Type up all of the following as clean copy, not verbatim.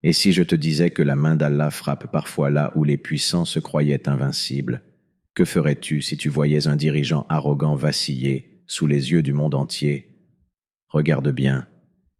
Et si je te disais que la main d'Allah frappe parfois là où les puissants se croyaient invincibles, que ferais-tu si tu voyais un dirigeant arrogant vaciller sous les yeux du monde entier? Regarde bien,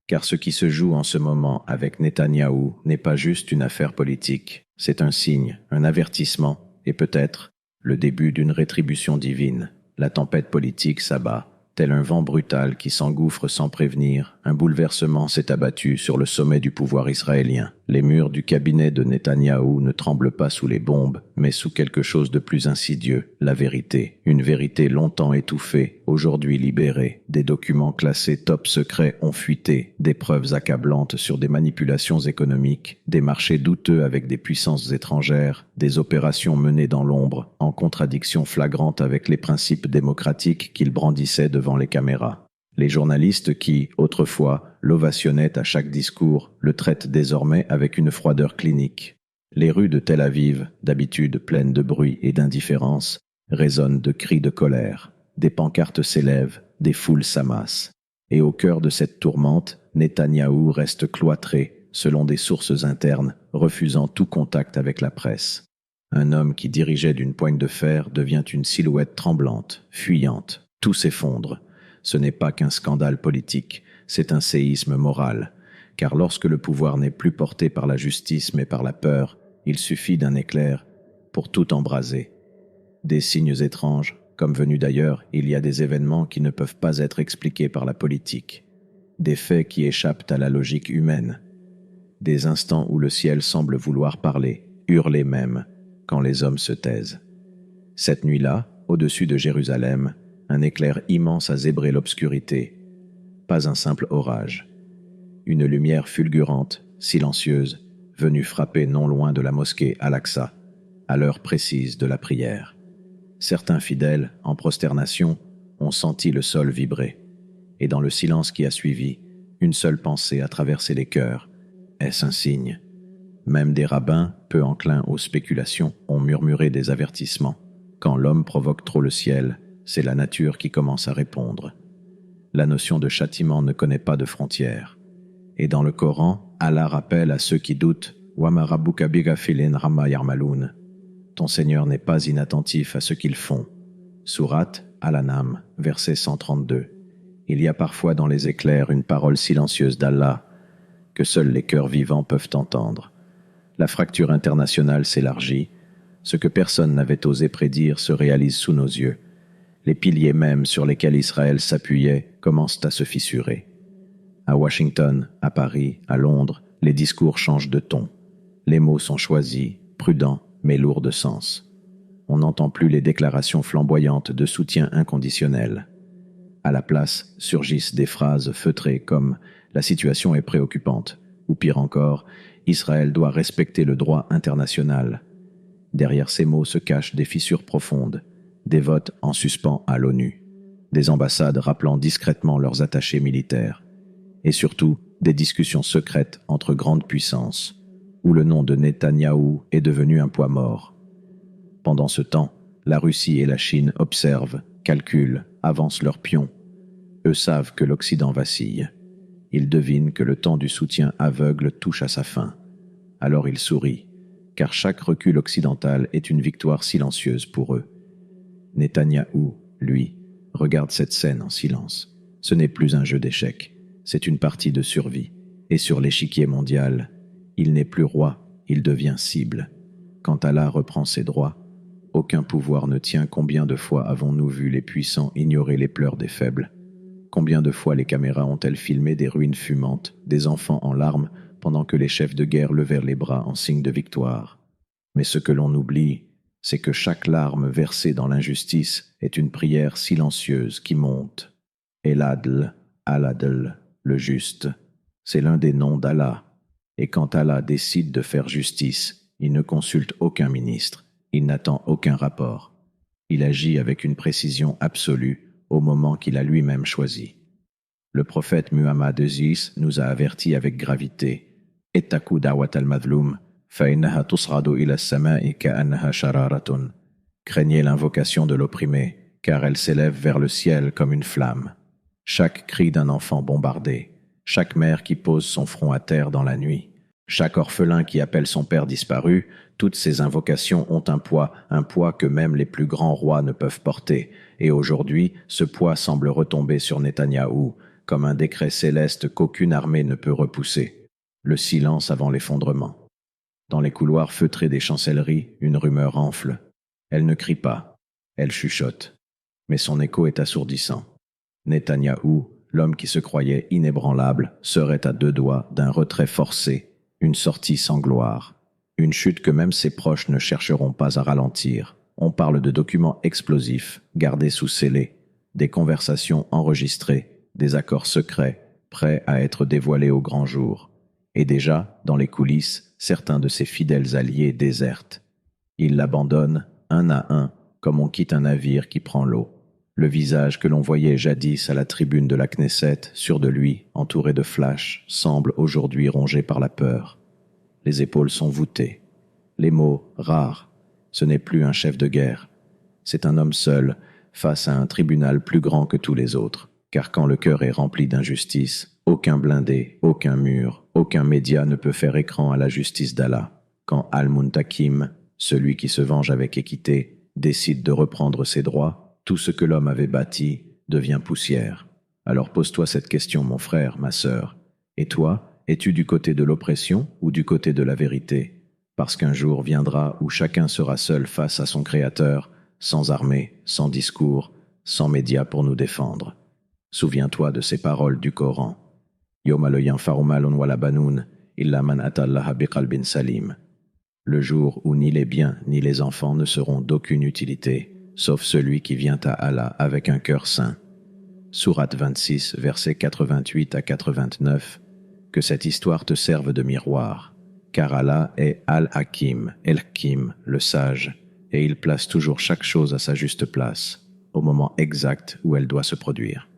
car ce qui se joue en ce moment avec Netanyahou n'est pas juste une affaire politique, c'est un signe, un avertissement, et peut-être le début d'une rétribution divine. La tempête politique s'abat, tel un vent brutal qui s'engouffre sans prévenir. Un bouleversement s'est abattu sur le sommet du pouvoir israélien. Les murs du cabinet de Netanyahou ne tremblent pas sous les bombes, mais sous quelque chose de plus insidieux, la vérité. Une vérité longtemps étouffée, aujourd'hui libérée. Des documents classés top secret ont fuité, des preuves accablantes sur des manipulations économiques, des marchés douteux avec des puissances étrangères, des opérations menées dans l'ombre, en contradiction flagrante avec les principes démocratiques qu'ils brandissaient devant les caméras. Les journalistes qui, autrefois, l'ovationnaient à chaque discours, le traitent désormais avec une froideur clinique. Les rues de Tel Aviv, d'habitude pleines de bruit et d'indifférence, résonnent de cris de colère. Des pancartes s'élèvent, des foules s'amassent. Et au cœur de cette tourmente, Netanyahou reste cloîtré, selon des sources internes, refusant tout contact avec la presse. Un homme qui dirigeait d'une poigne de fer devient une silhouette tremblante, fuyante. Tout s'effondre. Ce n'est pas qu'un scandale politique, c'est un séisme moral. Car lorsque le pouvoir n'est plus porté par la justice mais par la peur, il suffit d'un éclair pour tout embraser. Des signes étranges, comme venus d'ailleurs, il y a des événements qui ne peuvent pas être expliqués par la politique. Des faits qui échappent à la logique humaine. Des instants où le ciel semble vouloir parler, hurler même, quand les hommes se taisent. Cette nuit-là, au-dessus de Jérusalem, un éclair immense a zébré l'obscurité. Pas un simple orage. Une lumière fulgurante, silencieuse, venue frapper non loin de la mosquée Al-Aqsa, à l'heure précise de la prière. Certains fidèles, en prosternation, ont senti le sol vibrer. Et dans le silence qui a suivi, une seule pensée a traversé les cœurs. Est-ce un signe? Même des rabbins, peu enclins aux spéculations, ont murmuré des avertissements. Quand l'homme provoque trop le ciel, c'est la nature qui commence à répondre. La notion de châtiment ne connaît pas de frontières. Et dans le Coran, Allah rappelle à ceux qui doutent « Wama rabbuka bighafilin amma yarmaloun » Ton Seigneur n'est pas inattentif à ce qu'ils font. Sourate Al-An'am, verset 132. Il y a parfois dans les éclairs une parole silencieuse d'Allah que seuls les cœurs vivants peuvent entendre. La fracture internationale s'élargit. Ce que personne n'avait osé prédire se réalise sous nos yeux. Les piliers mêmes sur lesquels Israël s'appuyait commencent à se fissurer. À Washington, à Paris, à Londres, les discours changent de ton. Les mots sont choisis, prudents, mais lourds de sens. On n'entend plus les déclarations flamboyantes de soutien inconditionnel. À la place, surgissent des phrases feutrées comme « la situation est préoccupante » ou pire encore « Israël doit respecter le droit international ». Derrière ces mots se cachent des fissures profondes, des votes en suspens à l'ONU, des ambassades rappelant discrètement leurs attachés militaires, et surtout des discussions secrètes entre grandes puissances, où le nom de Netanyahou est devenu un poids mort. Pendant ce temps, la Russie et la Chine observent, calculent, avancent leurs pions. Eux savent que l'Occident vacille. Ils devinent que le temps du soutien aveugle touche à sa fin. Alors ils sourient, car chaque recul occidental est une victoire silencieuse pour eux. Netanyahou, lui, regarde cette scène en silence. Ce n'est plus un jeu d'échecs, c'est une partie de survie. Et sur l'échiquier mondial, il n'est plus roi, il devient cible. Quand Allah reprend ses droits, aucun pouvoir ne tient. Combien de fois avons-nous vu les puissants ignorer les pleurs des faibles? Combien de fois les caméras ont-elles filmé des ruines fumantes, des enfants en larmes, pendant que les chefs de guerre levèrent les bras en signe de victoire? Mais ce que l'on oublie, c'est que chaque larme versée dans l'injustice est une prière silencieuse qui monte. El-Adl, Al-Adl, le juste, c'est l'un des noms d'Allah. Et quand Allah décide de faire justice, il ne consulte aucun ministre, il n'attend aucun rapport. Il agit avec une précision absolue au moment qu'il a lui-même choisi. Le prophète Muhammad VI nous a avertis avec gravité « Ittaqu da'wat al-madhloum, fa'innaha tus'radu ila as-sama'i ka'annaha shararatun » Craignez l'invocation de l'opprimé, car elle s'élève vers le ciel comme une flamme. Chaque cri d'un enfant bombardé, chaque mère qui pose son front à terre dans la nuit, Chaque orphelin qui appelle son père disparu, toutes ces invocations ont un poids que même les plus grands rois ne peuvent porter, et aujourd'hui, ce poids semble retomber sur Netanyahou, comme un décret céleste qu'aucune armée ne peut repousser. Le silence avant l'effondrement. Dans les couloirs feutrés des chancelleries, une rumeur enfle. Elle ne crie pas, elle chuchote. Mais son écho est assourdissant. Netanyahou, l'homme qui se croyait inébranlable, serait à 2 doigts d'un retrait forcé, une sortie sans gloire, une chute que même ses proches ne chercheront pas à ralentir. On parle de documents explosifs, gardés sous scellés, des conversations enregistrées, des accords secrets, prêts à être dévoilés au grand jour. Et déjà, dans les coulisses, certains de ses fidèles alliés désertent. Ils l'abandonnent, un à un, comme on quitte un navire qui prend l'eau. Le visage que l'on voyait jadis à la tribune de la Knesset, sûr de lui, entouré de flashs, semble aujourd'hui rongé par la peur. Les épaules sont voûtées. Les mots, rares. Ce n'est plus un chef de guerre. C'est un homme seul, face à un tribunal plus grand que tous les autres. Car quand le cœur est rempli d'injustice, aucun blindé, aucun mur, aucun média ne peut faire écran à la justice d'Allah. Quand Al-Muntakim, celui qui se venge avec équité, décide de reprendre ses droits, tout ce que l'homme avait bâti devient poussière. Alors pose-toi cette question, mon frère, ma sœur. Et toi, es-tu du côté de l'oppression ou du côté de la vérité? Parce qu'un jour viendra où chacun sera seul face à son Créateur, sans armée, sans discours, sans médias pour nous défendre. Souviens-toi de ces paroles du Coran. Yawma la yanfa'u malun wala banoun illa man ata Allaha biqalbin salim. Le jour où ni les biens ni les enfants ne seront d'aucune utilité, sauf celui qui vient à Allah avec un cœur saint. Sourate 26, versets 88 à 89. Que cette histoire te serve de miroir, car Allah est Al-Hakim, El-Hakim, le sage, et il place toujours chaque chose à sa juste place, au moment exact où elle doit se produire.